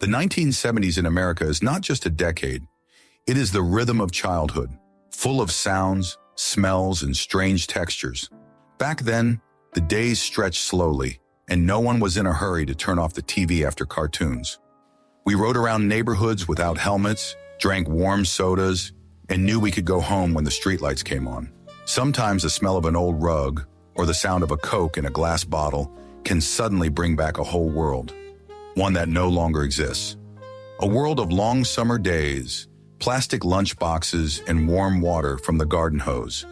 The 1970s in America is not just a decade, it is the rhythm of childhood, full of sounds, smells, and strange textures. Back then, the days stretched slowly, and no one was in a hurry to turn off the TV after cartoons. We rode around neighborhoods without helmets, drank warm sodas, and knew we could go home when the streetlights came on. Sometimes the smell of an old rug or the sound of a Coke in a glass bottle can suddenly bring back a whole world, one that no longer exists. A world of long summer days, plastic lunch boxes, and warm water from the garden hose.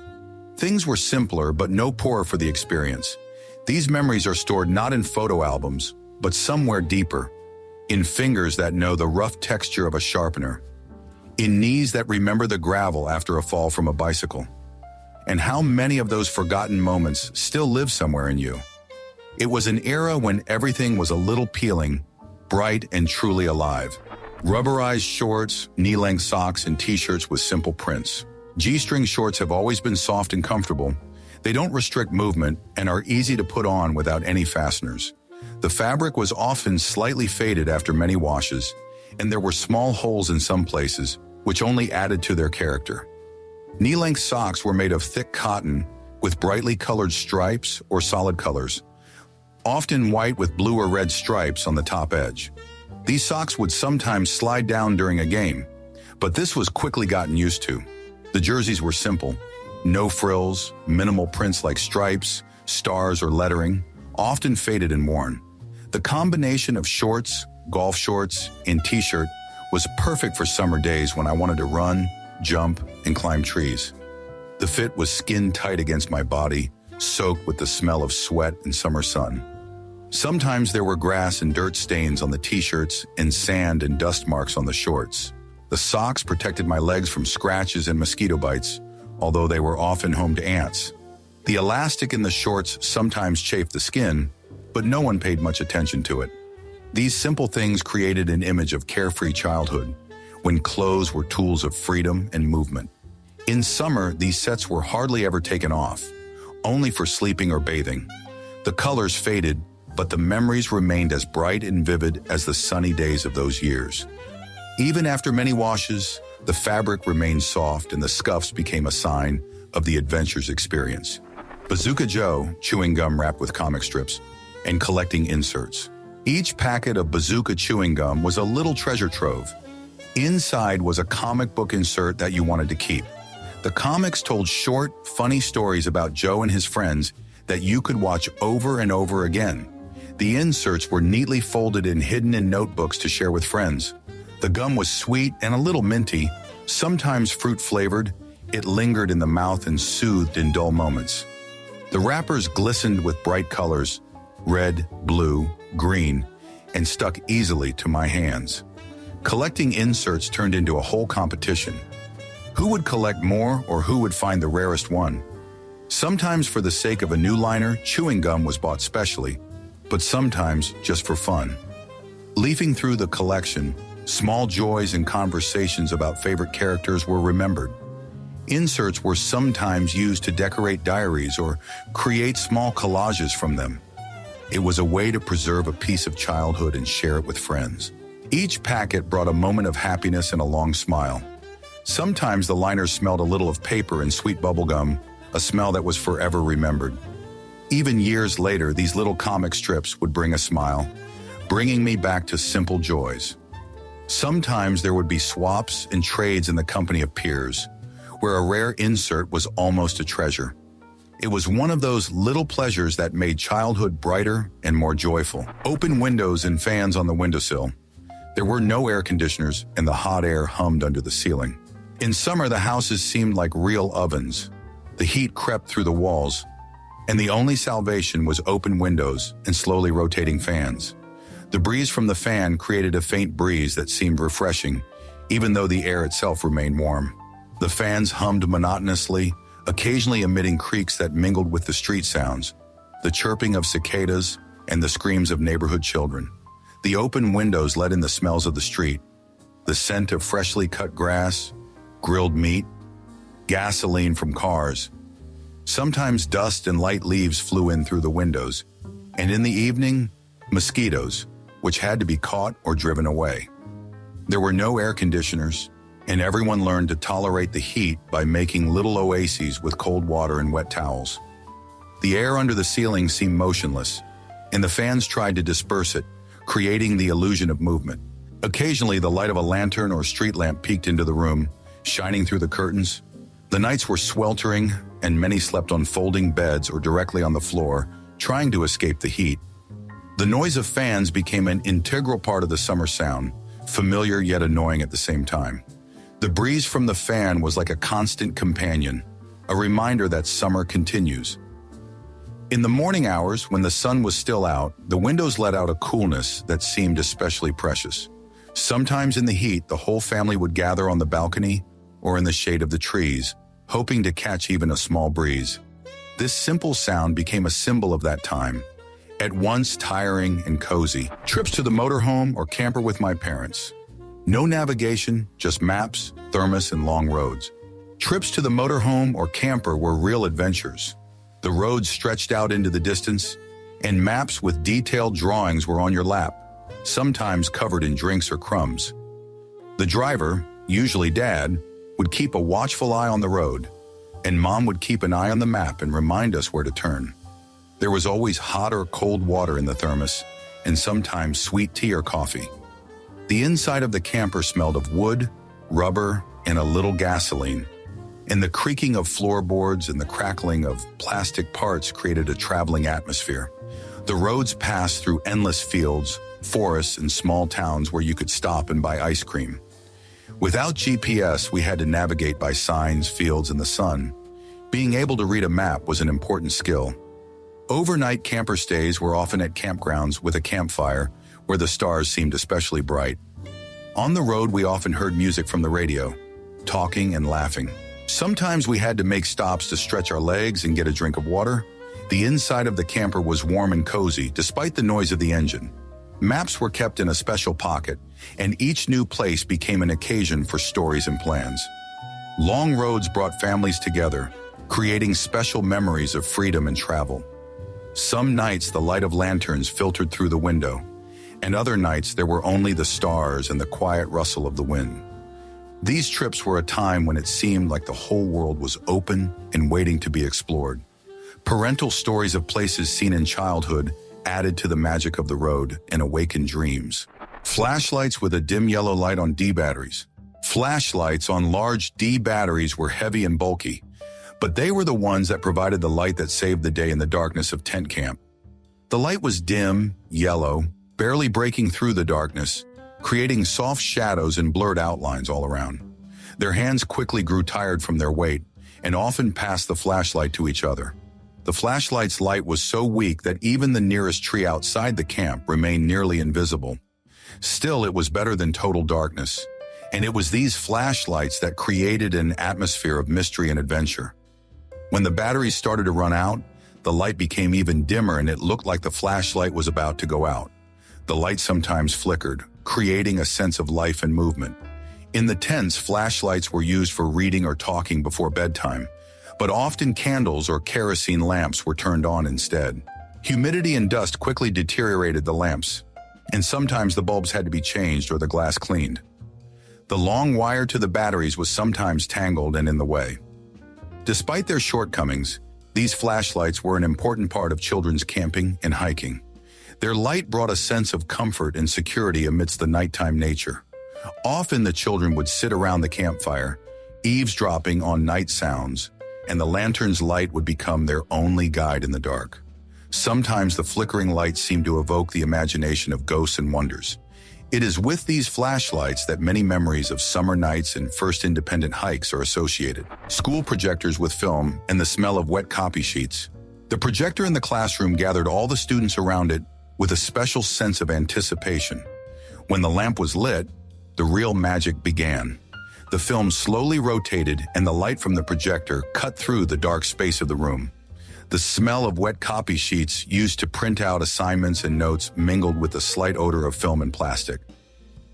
Things were simpler, but no poorer for the experience. These memories are stored not in photo albums, but somewhere deeper, in fingers that know the rough texture of a sharpener, in knees that remember the gravel after a fall from a bicycle. And how many of those forgotten moments still live somewhere in you? It was an era when everything was a little peeling, bright, and truly alive. Rubberized shorts, knee-length socks, and t-shirts with simple prints. G-string shorts have always been soft and comfortable. They don't restrict movement and are easy to put on without any fasteners. The fabric was often slightly faded after many washes, and there were small holes in some places, which only added to their character. Knee-length socks were made of thick cotton with brightly colored stripes or solid colors, often white with blue or red stripes on the top edge. These socks would sometimes slide down during a game, but this was quickly gotten used to. The jerseys were simple, no frills, minimal prints like stripes, stars, or lettering, often faded and worn. The combination of shorts, golf shorts, and t-shirt was perfect for summer days when I wanted to run, jump, and climb trees. The fit was skin tight against my body, soaked with the smell of sweat and summer sun. Sometimes there were grass and dirt stains on the t-shirts and sand and dust marks on the shorts. The socks protected my legs from scratches and mosquito bites, although they were often home to ants. The elastic in the shorts sometimes chafed the skin, but no one paid much attention to it. These simple things created an image of carefree childhood, when clothes were tools of freedom and movement. In summer, these sets were hardly ever taken off, only for sleeping or bathing. The colors faded, but the memories remained as bright and vivid as the sunny days of those years. Even after many washes, the fabric remained soft and the scuffs became a sign of the adventure's experience. Bazooka Joe, chewing gum wrapped with comic strips, and collecting inserts. Each packet of Bazooka chewing gum was a little treasure trove. Inside was a comic book insert that you wanted to keep. The comics told short, funny stories about Joe and his friends that you could watch over and over again. The inserts were neatly folded and hidden in notebooks to share with friends. The gum was sweet and a little minty, sometimes fruit-flavored. It lingered in the mouth and soothed in dull moments. The wrappers glistened with bright colors, red, blue, green, and stuck easily to my hands. Collecting inserts turned into a whole competition. Who would collect more or who would find the rarest one? Sometimes for the sake of a new liner, chewing gum was bought specially, but sometimes just for fun. Leafing through the collection, small joys and conversations about favorite characters were remembered. Inserts were sometimes used to decorate diaries or create small collages from them. It was a way to preserve a piece of childhood and share it with friends. Each packet brought a moment of happiness and a long smile. Sometimes the liners smelled a little of paper and sweet bubblegum, a smell that was forever remembered. Even years later, these little comic strips would bring a smile, bringing me back to simple joys. Sometimes there would be swaps and trades in the company of peers, where a rare insert was almost a treasure. It was one of those little pleasures that made childhood brighter and more joyful. Open windows and fans on the windowsill. There were no air conditioners, and the hot air hummed under the ceiling. In summer, the houses seemed like real ovens. The heat crept through the walls, and the only salvation was open windows and slowly rotating fans. The breeze from the fan created a faint breeze that seemed refreshing, even though the air itself remained warm. The fans hummed monotonously, occasionally emitting creaks that mingled with the street sounds, the chirping of cicadas, and the screams of neighborhood children. The open windows let in the smells of the street, the scent of freshly cut grass, grilled meat, gasoline from cars. Sometimes dust and light leaves flew in through the windows, and in the evening, mosquitoes, which had to be caught or driven away. There were no air conditioners, and everyone learned to tolerate the heat by making little oases with cold water and wet towels. The air under the ceiling seemed motionless, and the fans tried to disperse it, creating the illusion of movement. Occasionally, the light of a lantern or street lamp peeked into the room, shining through the curtains. The nights were sweltering, and many slept on folding beds or directly on the floor, trying to escape the heat. The noise of fans became an integral part of the summer sound, familiar yet annoying at the same time. The breeze from the fan was like a constant companion, a reminder that summer continues. In the morning hours, when the sun was still out, the windows let out a coolness that seemed especially precious. Sometimes in the heat, the whole family would gather on the balcony or in the shade of the trees, hoping to catch even a small breeze. This simple sound became a symbol of that time, at once tiring and cozy. Trips to the motorhome or camper with my parents. No navigation, just maps, thermos, and long roads. Trips to the motorhome or camper were real adventures. The roads stretched out into the distance, and maps with detailed drawings were on your lap, sometimes covered in drinks or crumbs. The driver, usually Dad, would keep a watchful eye on the road, and Mom would keep an eye on the map and remind us where to turn. There was always hot or cold water in the thermos, and sometimes sweet tea or coffee. The inside of the camper smelled of wood, rubber, and a little gasoline, and the creaking of floorboards and the crackling of plastic parts created a traveling atmosphere. The roads passed through endless fields, forests, and small towns where you could stop and buy ice cream. Without GPS, we had to navigate by signs, fields, and the sun. Being able to read a map was an important skill. Overnight camper stays were often at campgrounds with a campfire, where the stars seemed especially bright. On the road, we often heard music from the radio, talking and laughing. Sometimes we had to make stops to stretch our legs and get a drink of water. The inside of the camper was warm and cozy, despite the noise of the engine. Maps were kept in a special pocket, and each new place became an occasion for stories and plans. Long roads brought families together, creating special memories of freedom and travel. Some nights the light of lanterns filtered through the window, and other nights there were only the stars and the quiet rustle of the wind. These trips were a time when it seemed like the whole world was open and waiting to be explored. Parental stories of places seen in childhood added to the magic of the road and awakened dreams. Flashlights with a dim yellow light on D batteries. Flashlights on large D batteries were heavy and bulky, but they were the ones that provided the light that saved the day in the darkness of tent camp. The light was dim, yellow, barely breaking through the darkness, creating soft shadows and blurred outlines all around. Their hands quickly grew tired from their weight and often passed the flashlight to each other. The flashlight's light was so weak that even the nearest tree outside the camp remained nearly invisible. Still, it was better than total darkness, and it was these flashlights that created an atmosphere of mystery and adventure. When the batteries started to run out, the light became even dimmer and it looked like the flashlight was about to go out. The light sometimes flickered, creating a sense of life and movement. In the tents, flashlights were used for reading or talking before bedtime, but often candles or kerosene lamps were turned on instead. Humidity and dust quickly deteriorated the lamps, and sometimes the bulbs had to be changed or the glass cleaned. The long wire to the batteries was sometimes tangled and in the way. Despite their shortcomings, these flashlights were an important part of children's camping and hiking. Their light brought a sense of comfort and security amidst the nighttime nature. Often the children would sit around the campfire, eavesdropping on night sounds, and the lantern's light would become their only guide in the dark. Sometimes the flickering lights seemed to evoke the imagination of ghosts and wonders. It is with these flashlights that many memories of summer nights and first independent hikes are associated. School projectors with film and the smell of wet copy sheets. The projector in the classroom gathered all the students around it with a special sense of anticipation. When the lamp was lit, the real magic began. The film slowly rotated and the light from the projector cut through the dark space of the room. The smell of wet copy sheets used to print out assignments and notes mingled with the slight odor of film and plastic.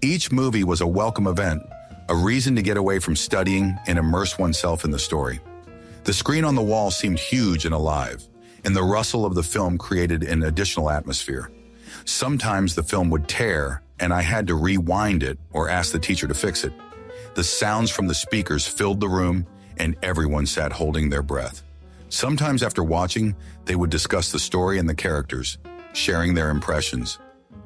Each movie was a welcome event, a reason to get away from studying and immerse oneself in the story. The screen on the wall seemed huge and alive, and the rustle of the film created an additional atmosphere. Sometimes the film would tear, and I had to rewind it or ask the teacher to fix it. The sounds from the speakers filled the room, and everyone sat holding their breath. Sometimes after watching, they would discuss the story and the characters, sharing their impressions.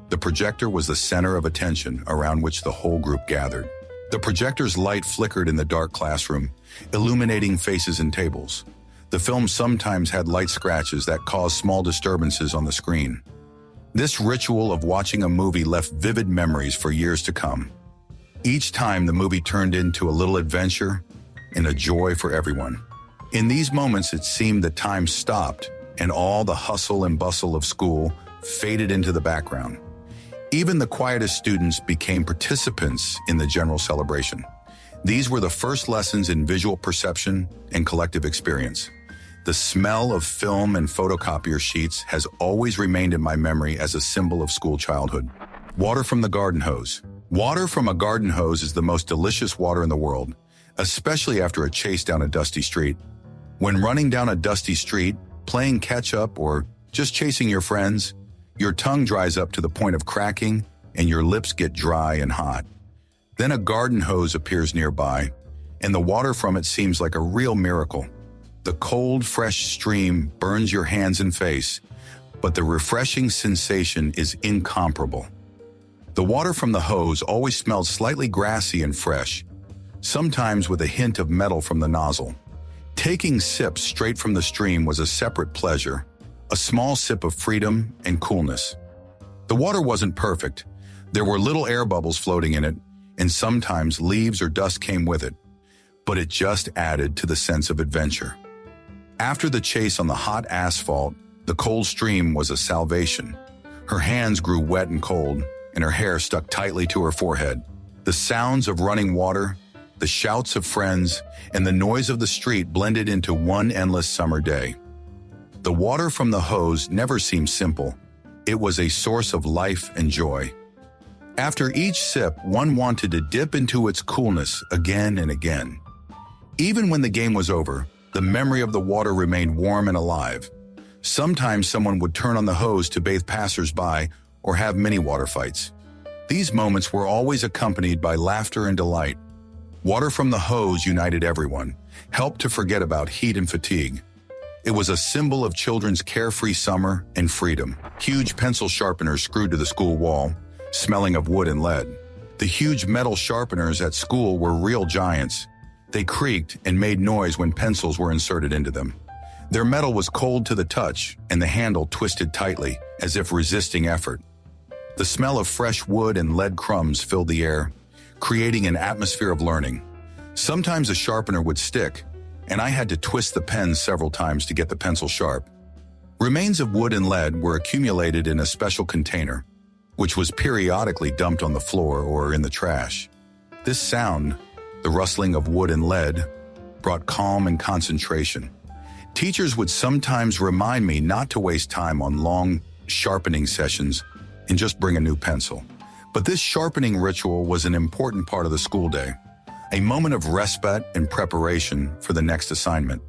The projector was the center of attention around which the whole group gathered. The projector's light flickered in the dark classroom, illuminating faces and tables. The film sometimes had light scratches that caused small disturbances on the screen. This ritual of watching a movie left vivid memories for years to come. Each time the movie turned into a little adventure and a joy for everyone. In these moments, it seemed that time stopped and all the hustle and bustle of school faded into the background. Even the quietest students became participants in the general celebration. These were the first lessons in visual perception and collective experience. The smell of film and photocopier sheets has always remained in my memory as a symbol of school childhood. Water from the garden hose. Water from a garden hose is the most delicious water in the world, especially after a chase down a dusty street. When running down a dusty street, playing catch-up, or just chasing your friends, your tongue dries up to the point of cracking and your lips get dry and hot. Then a garden hose appears nearby, and the water from it seems like a real miracle. The cold, fresh stream burns your hands and face, but the refreshing sensation is incomparable. The water from the hose always smells slightly grassy and fresh, sometimes with a hint of metal from the nozzle. Taking sips straight from the stream was a separate pleasure, a small sip of freedom and coolness. The water wasn't perfect. There were little air bubbles floating in it, and sometimes leaves or dust came with it, but it just added to the sense of adventure. After the chase on the hot asphalt, the cold stream was a salvation. Her hands grew wet and cold, and her hair stuck tightly to her forehead. The sounds of running water, the shouts of friends, and the noise of the street blended into one endless summer day. The water from the hose never seemed simple. It was a source of life and joy. After each sip, one wanted to dip into its coolness again and again. Even when the game was over, the memory of the water remained warm and alive. Sometimes someone would turn on the hose to bathe passers-by or have mini water fights. These moments were always accompanied by laughter and delight. Water from the hose united everyone, helped to forget about heat and fatigue. It was a symbol of children's carefree summer and freedom. Huge pencil sharpeners screwed to the school wall, smelling of wood and lead. The huge metal sharpeners at school were real giants. They creaked and made noise when pencils were inserted into them. Their metal was cold to the touch, and the handle twisted tightly, as if resisting effort. The smell of fresh wood and lead crumbs filled the air, creating an atmosphere of learning. Sometimes a sharpener would stick, and I had to twist the pen several times to get the pencil sharp. Remains of wood and lead were accumulated in a special container, which was periodically dumped on the floor or in the trash. This sound, the rustling of wood and lead, brought calm and concentration. Teachers would sometimes remind me not to waste time on long sharpening sessions and just bring a new pencil. But this sharpening ritual was an important part of the school day, a moment of respite and preparation for the next assignment.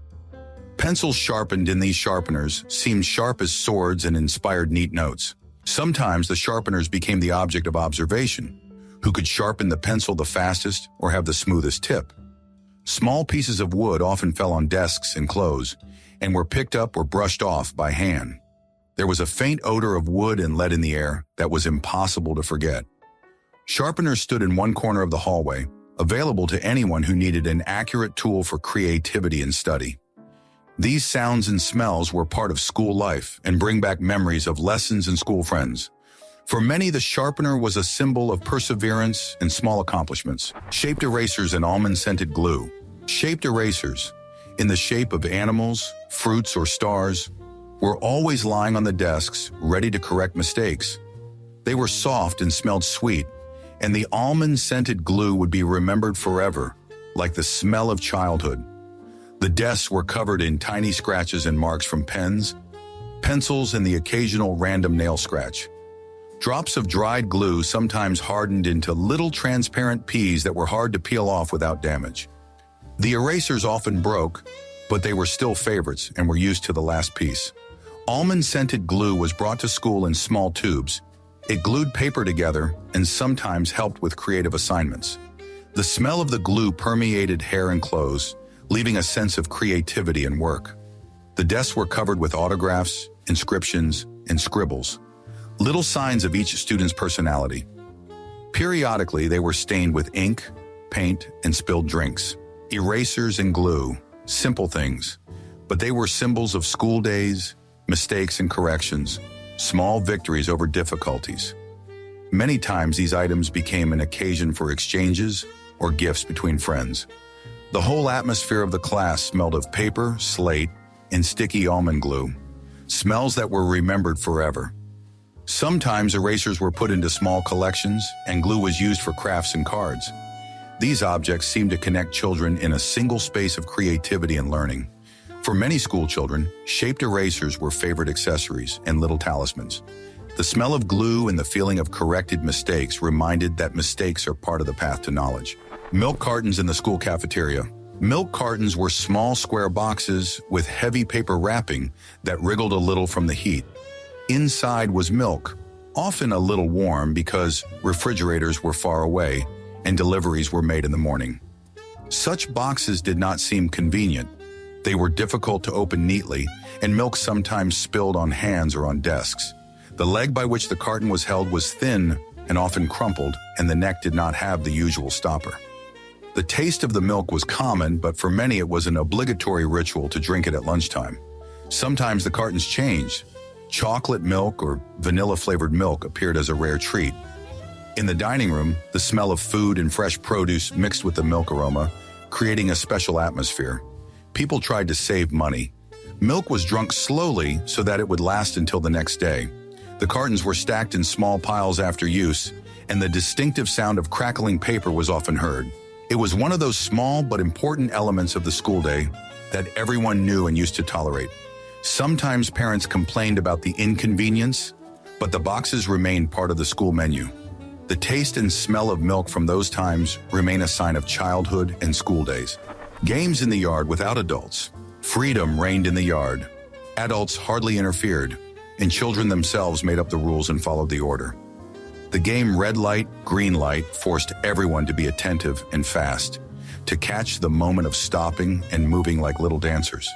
Pencils sharpened in these sharpeners seemed sharp as swords and inspired neat notes. Sometimes the sharpeners became the object of observation, who could sharpen the pencil the fastest or have the smoothest tip. Small pieces of wood often fell on desks and clothes and were picked up or brushed off by hand. There was a faint odor of wood and lead in the air that was impossible to forget. Sharpeners stood in one corner of the hallway, available to anyone who needed an accurate tool for creativity and study. These sounds and smells were part of school life and bring back memories of lessons and school friends. For many, the sharpener was a symbol of perseverance and small accomplishments. Shaped erasers and almond-scented glue. Shaped erasers, in the shape of animals, fruits, or stars, were always lying on the desks, ready to correct mistakes. They were soft and smelled sweet, and the almond-scented glue would be remembered forever, like the smell of childhood. The desks were covered in tiny scratches and marks from pens, pencils, and the occasional random nail scratch. Drops of dried glue sometimes hardened into little transparent peas that were hard to peel off without damage. The erasers often broke, but they were still favorites and were used to the last piece. Almond-scented glue was brought to school in small tubes, It glued paper together and sometimes helped with creative assignments. The smell of the glue permeated hair and clothes, leaving a sense of creativity and work. The desks were covered with autographs, inscriptions, and scribbles, little signs of each student's personality. Periodically, they were stained with ink, paint, and spilled drinks. Erasers and glue, simple things, but they were symbols of school days, mistakes and corrections, small victories over difficulties. Many times these items became an occasion for exchanges or gifts between friends. The whole atmosphere of the class smelled of paper, slate, and sticky almond glue, smells that were remembered forever. Sometimes erasers were put into small collections and glue was used for crafts and cards. These objects seemed to connect children in a single space of creativity and learning. For many school children, shaped erasers were favorite accessories and little talismans. The smell of glue and the feeling of corrected mistakes reminded that mistakes are part of the path to knowledge. Milk cartons in the school cafeteria. Milk cartons were small square boxes with heavy paper wrapping that wriggled a little from the heat. Inside was milk, often a little warm because refrigerators were far away and deliveries were made in the morning. Such boxes did not seem convenient. They were difficult to open neatly, and milk sometimes spilled on hands or on desks. The leg by which the carton was held was thin and often crumpled, and the neck did not have the usual stopper. The taste of the milk was common, but for many it was an obligatory ritual to drink it at lunchtime. Sometimes the cartons changed. Chocolate milk or vanilla-flavored milk appeared as a rare treat. In the dining room, the smell of food and fresh produce mixed with the milk aroma, creating a special atmosphere. People tried to save money. Milk was drunk slowly so that it would last until the next day. The cartons were stacked in small piles after use, and the distinctive sound of crackling paper was often heard. It was one of those small but important elements of the school day that everyone knew and used to tolerate. Sometimes parents complained about the inconvenience, but the boxes remained part of the school menu. The taste and smell of milk from those times remain a sign of childhood and school days. Games in the yard without adults. Freedom reigned in the yard. Adults hardly interfered, and children themselves made up the rules and followed the order. The game red light, green light forced everyone to be attentive and fast, to catch the moment of stopping and moving like little dancers.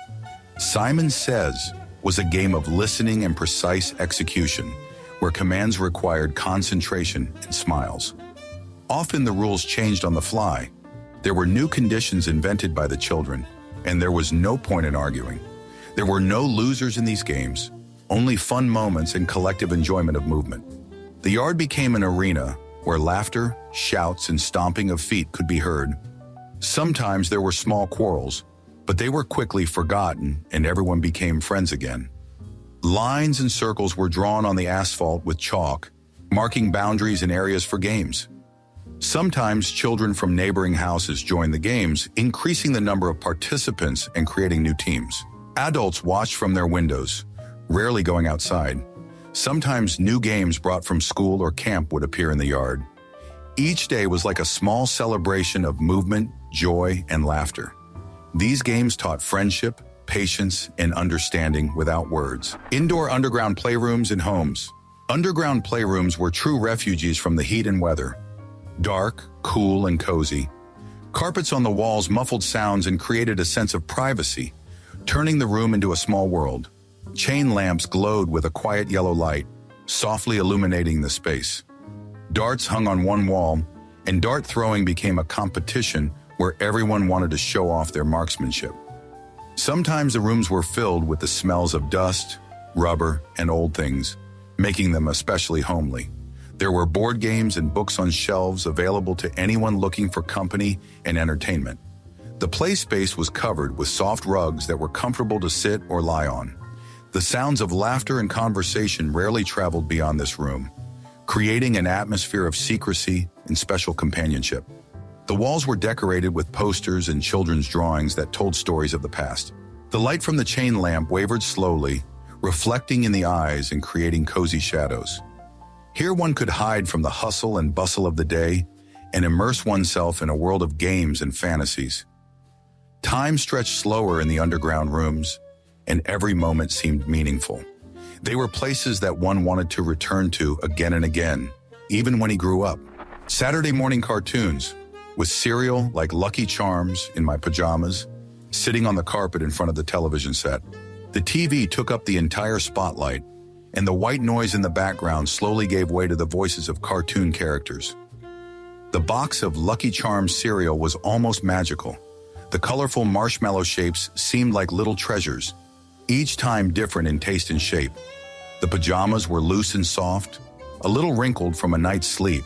Simon Says was a game of listening and precise execution, where commands required concentration and smiles. Often the rules changed on the fly. There were new conditions invented by the children, and there was no point in arguing. There were no losers in these games, only fun moments and collective enjoyment of movement. The yard became an arena where laughter, shouts, and stomping of feet could be heard. Sometimes there were small quarrels, but they were quickly forgotten and everyone became friends again. Lines and circles were drawn on the asphalt with chalk, marking boundaries and areas for games. Sometimes children from neighboring houses joined the games, increasing the number of participants and creating new teams. Adults watched from their windows, rarely going outside. Sometimes new games brought from school or camp would appear in the yard. Each day was like a small celebration of movement, joy, and laughter. These games taught friendship, patience, and understanding without words. Indoor underground playrooms and homes. Underground playrooms were true refuges from the heat and weather. Dark, cool, and cozy. Carpets on the walls muffled sounds and created a sense of privacy, turning the room into a small world. Chain lamps glowed with a quiet yellow light, softly illuminating the space. Darts hung on one wall, and dart throwing became a competition where everyone wanted to show off their marksmanship. Sometimes the rooms were filled with the smells of dust, rubber, and old things, making them especially homely. There were board games and books on shelves available to anyone looking for company and entertainment. The play space was covered with soft rugs that were comfortable to sit or lie on. The sounds of laughter and conversation rarely traveled beyond this room, creating an atmosphere of secrecy and special companionship. The walls were decorated with posters and children's drawings that told stories of the past. The light from the chain lamp wavered slowly, reflecting in the eyes and creating cozy shadows. Here one could hide from the hustle and bustle of the day and immerse oneself in a world of games and fantasies. Time stretched slower in the underground rooms, and every moment seemed meaningful. They were places that one wanted to return to again and again, even when he grew up. Saturday morning cartoons, with cereal like Lucky Charms in my pajamas, sitting on the carpet in front of the television set. The TV took up the entire spotlight, and the white noise in the background slowly gave way to the voices of cartoon characters. The box of Lucky Charms cereal was almost magical. The colorful marshmallow shapes seemed like little treasures, each time different in taste and shape. The pajamas were loose and soft, a little wrinkled from a night's sleep,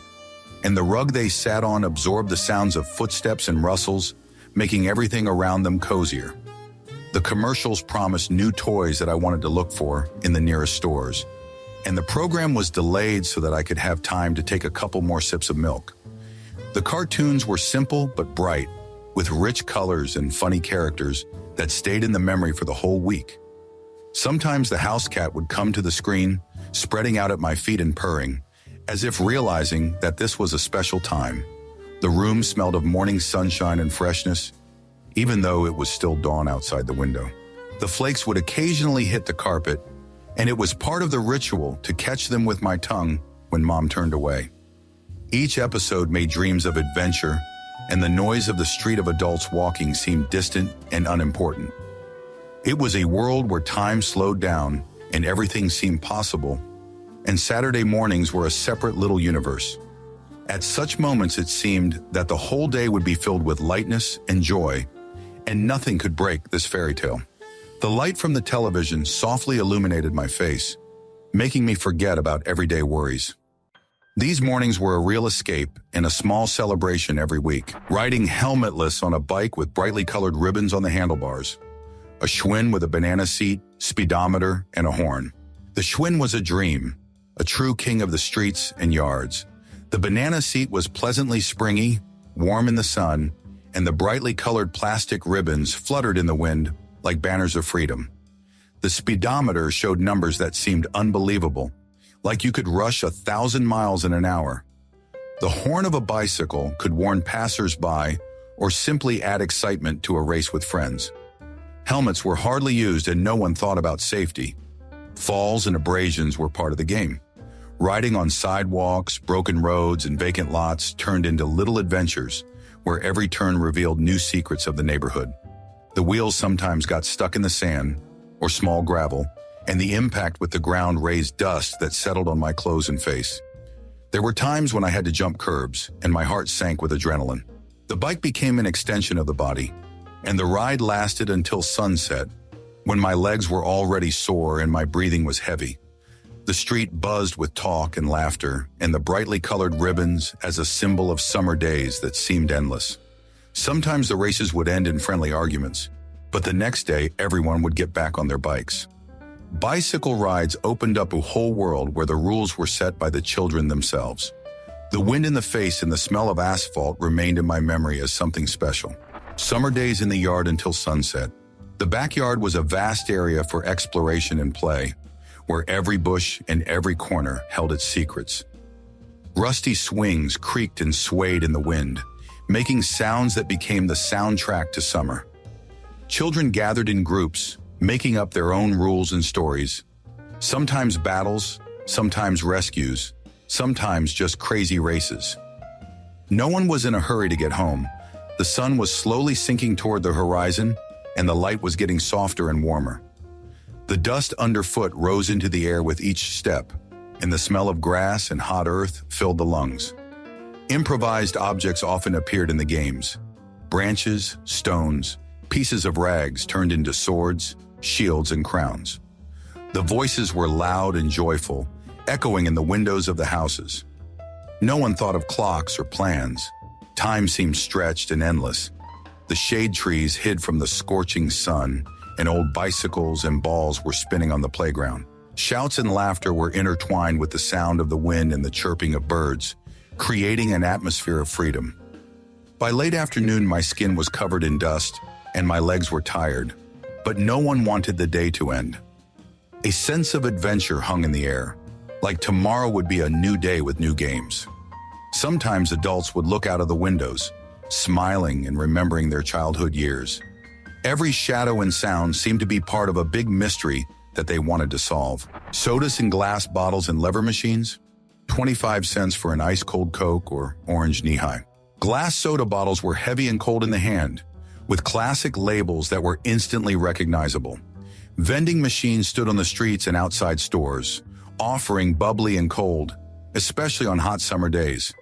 and the rug they sat on absorbed the sounds of footsteps and rustles, making everything around them cozier. The commercials promised new toys that I wanted to look for in the nearest stores, and the program was delayed so that I could have time to take a couple more sips of milk. The cartoons were simple but bright, with rich colors and funny characters that stayed in the memory for the whole week. Sometimes the house cat would come to the screen, spreading out at my feet and purring, as if realizing that this was a special time. The room smelled of morning sunshine and freshness, even though it was still dawn outside the window. The flakes would occasionally hit the carpet, and it was part of the ritual to catch them with my tongue when Mom turned away. Each episode made dreams of adventure, and the noise of the street of adults walking seemed distant and unimportant. It was a world where time slowed down and everything seemed possible, and Saturday mornings were a separate little universe. At such moments, it seemed that the whole day would be filled with lightness and joy, and nothing could break this fairy tale. The light from the television softly illuminated my face, making me forget about everyday worries. These mornings were a real escape and a small celebration every week. Riding helmetless on a bike with brightly colored ribbons on the handlebars. A Schwinn with a banana seat, speedometer, and a horn. The Schwinn was a dream, a true king of the streets and yards. The banana seat was pleasantly springy, warm in the sun, and the brightly colored plastic ribbons fluttered in the wind like banners of freedom. The speedometer showed numbers that seemed unbelievable, like you could rush 1,000 miles in an hour. The horn of a bicycle could warn passers-by or simply add excitement to a race with friends. Helmets were hardly used and no one thought about safety. Falls and abrasions were part of the game. Riding on sidewalks, broken roads, and vacant lots turned into little adventures where every turn revealed new secrets of the neighborhood. The wheels sometimes got stuck in the sand or small gravel, and the impact with the ground raised dust that settled on my clothes and face. There were times when I had to jump curbs, and my heart sank with adrenaline. The bike became an extension of the body, and the ride lasted until sunset, when my legs were already sore and my breathing was heavy. The street buzzed with talk and laughter, and the brightly colored ribbons as a symbol of summer days that seemed endless. Sometimes the races would end in friendly arguments, but the next day everyone would get back on their bikes. Bicycle rides opened up a whole world where the rules were set by the children themselves. The wind in the face and the smell of asphalt remained in my memory as something special. Summer days in the yard until sunset. The backyard was a vast area for exploration and play, where every bush and every corner held its secrets. Rusty swings creaked and swayed in the wind, making sounds that became the soundtrack to summer. Children gathered in groups, making up their own rules and stories. Sometimes battles, sometimes rescues, sometimes just crazy races. No one was in a hurry to get home. The sun was slowly sinking toward the horizon, and the light was getting softer and warmer. The dust underfoot rose into the air with each step, and the smell of grass and hot earth filled the lungs. Improvised objects often appeared in the games. Branches, stones, pieces of rags turned into swords, shields, and crowns. The voices were loud and joyful, echoing in the windows of the houses. No one thought of clocks or plans. Time seemed stretched and endless. The shade trees hid from the scorching sun, and old bicycles and balls were spinning on the playground. Shouts and laughter were intertwined with the sound of the wind and the chirping of birds, creating an atmosphere of freedom. By late afternoon, my skin was covered in dust, and my legs were tired, but no one wanted the day to end. A sense of adventure hung in the air, like tomorrow would be a new day with new games. Sometimes adults would look out of the windows, smiling and remembering their childhood years. Every shadow and sound seemed to be part of a big mystery that they wanted to solve. Sodas in glass bottles and lever machines, 25 cents for an ice-cold Coke or orange knee-high. Glass soda bottles were heavy and cold in the hand, with classic labels that were instantly recognizable. Vending machines stood on the streets and outside stores, offering bubbly and cold, especially on hot summer days.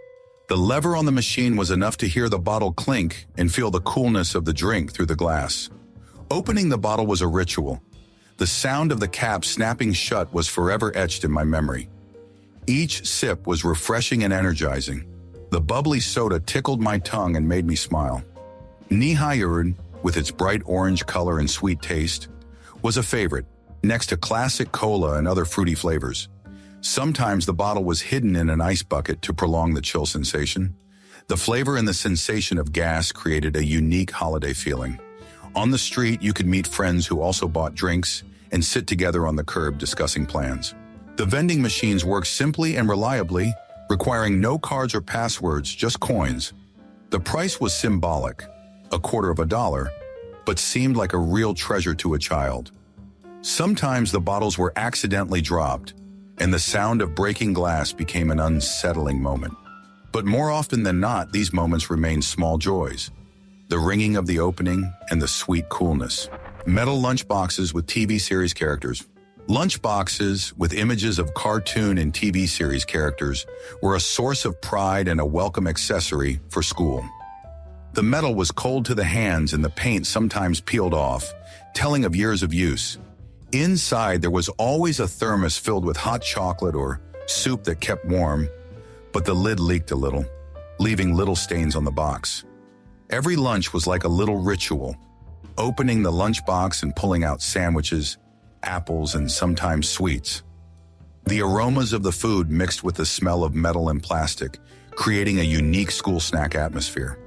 The lever on the machine was enough to hear the bottle clink and feel the coolness of the drink through the glass. Opening the bottle was a ritual. The sound of the cap snapping shut was forever etched in my memory. Each sip was refreshing and energizing. The bubbly soda tickled my tongue and made me smile. Knee-high urine, with its bright orange color and sweet taste, was a favorite, next to classic cola and other fruity flavors. Sometimes the bottle was hidden in an ice bucket to prolong the chill sensation. The flavor and the sensation of gas created a unique holiday feeling. On the street, you could meet friends who also bought drinks and sit together on the curb discussing plans. The vending machines worked simply and reliably, requiring no cards or passwords, just coins. The price was symbolic, $0.25, but seemed like a real treasure to a child. Sometimes the bottles were accidentally dropped, and the sound of breaking glass became an unsettling moment. But more often than not, these moments remained small joys. The ringing of the opening and the sweet coolness. Metal lunchboxes with TV series characters. Lunchboxes with images of cartoon and TV series characters were a source of pride and a welcome accessory for school. The metal was cold to the hands and the paint sometimes peeled off, telling of years of use. Inside, there was always a thermos filled with hot chocolate or soup that kept warm, but the lid leaked a little, leaving little stains on the box. Every lunch was like a little ritual, opening the lunchbox and pulling out sandwiches, apples, and sometimes sweets. The aromas of the food mixed with the smell of metal and plastic, creating a unique school snack atmosphere.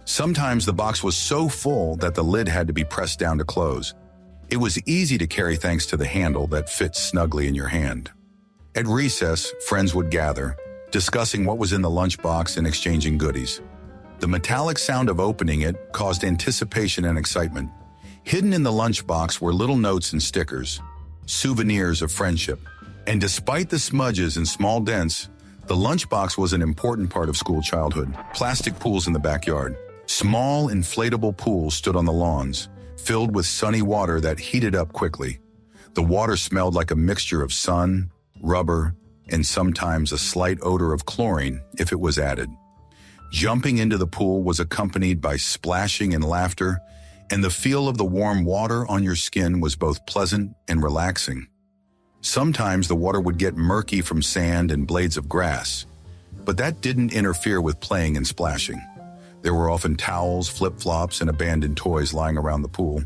Sometimes the box was so full that the lid had to be pressed down to close. It was easy to carry thanks to the handle that fit snugly in your hand. At recess, friends would gather, discussing what was in the lunchbox and exchanging goodies. The metallic sound of opening it caused anticipation and excitement. Hidden in the lunchbox were little notes and stickers, souvenirs of friendship. And despite the smudges and small dents, the lunchbox was an important part of school childhood. Plastic pools in the backyard. Small, inflatable pools stood on the lawns, filled with sunny water that heated up quickly. The water smelled like a mixture of sun, rubber, and sometimes a slight odor of chlorine if it was added. Jumping into the pool was accompanied by splashing and laughter, and the feel of the warm water on your skin was both pleasant and relaxing. Sometimes the water would get murky from sand and blades of grass, but that didn't interfere with playing and splashing. There were often towels, flip-flops, and abandoned toys lying around the pool.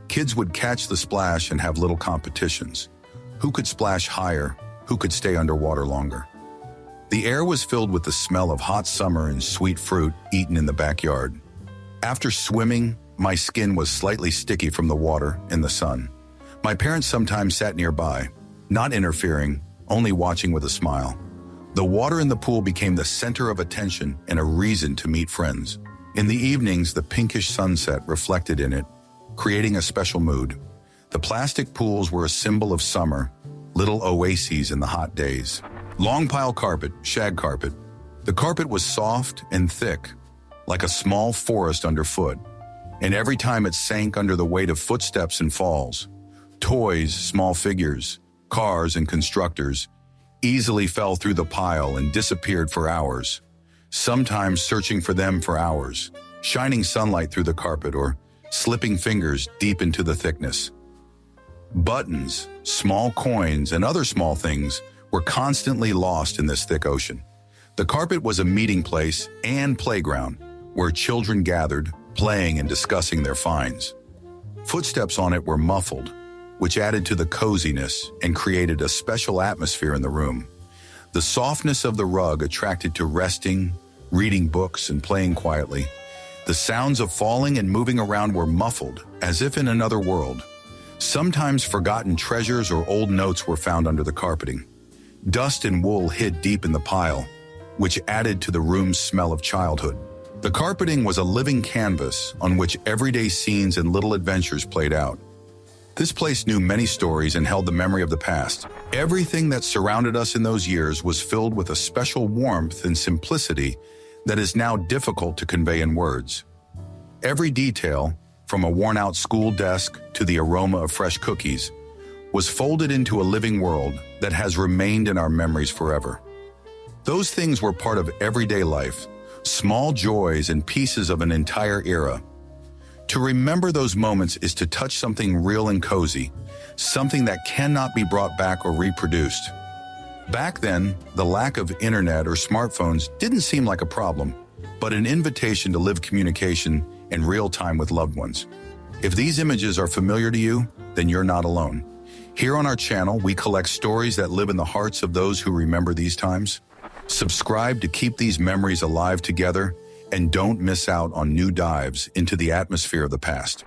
Kids would catch the splash and have little competitions. Who could splash higher? Who could stay underwater longer? The air was filled with the smell of hot summer and sweet fruit eaten in the backyard. After swimming, my skin was slightly sticky from the water and the sun. My parents sometimes sat nearby, not interfering, only watching with a smile. The water in the pool became the center of attention and a reason to meet friends. In the evenings, the pinkish sunset reflected in it, creating a special mood. The plastic pools were a symbol of summer, little oases in the hot days. Long pile carpet, shag carpet. The carpet was soft and thick, like a small forest underfoot, and every time it sank under the weight of footsteps and falls, toys, small figures, cars, and constructors easily fell through the pile and disappeared for hours, sometimes searching for them for hours, shining sunlight through the carpet or slipping fingers deep into the thickness. Buttons, small coins, and other small things were constantly lost in this thick ocean. The carpet was a meeting place and playground where children gathered, playing and discussing their finds. Footsteps on it were muffled, which added to the coziness and created a special atmosphere in the room. The softness of the rug attracted to resting, reading books, and playing quietly. The sounds of falling and moving around were muffled, as if in another world. Sometimes forgotten treasures or old notes were found under the carpeting. Dust and wool hid deep in the pile, which added to the room's smell of childhood. The carpeting was a living canvas on which everyday scenes and little adventures played out. This place knew many stories and held the memory of the past. Everything that surrounded us in those years was filled with a special warmth and simplicity that is now difficult to convey in words. Every detail, from a worn-out school desk to the aroma of fresh cookies, was folded into a living world that has remained in our memories forever. Those things were part of everyday life, small joys and pieces of an entire era. To remember those moments is to touch something real and cozy, something that cannot be brought back or reproduced. Back then, the lack of internet or smartphones didn't seem like a problem, but an invitation to live communication in real time with loved ones. If these images are familiar to you, then you're not alone. Here on our channel, we collect stories that live in the hearts of those who remember these times. Subscribe to keep these memories alive together, and don't miss out on new dives into the atmosphere of the past.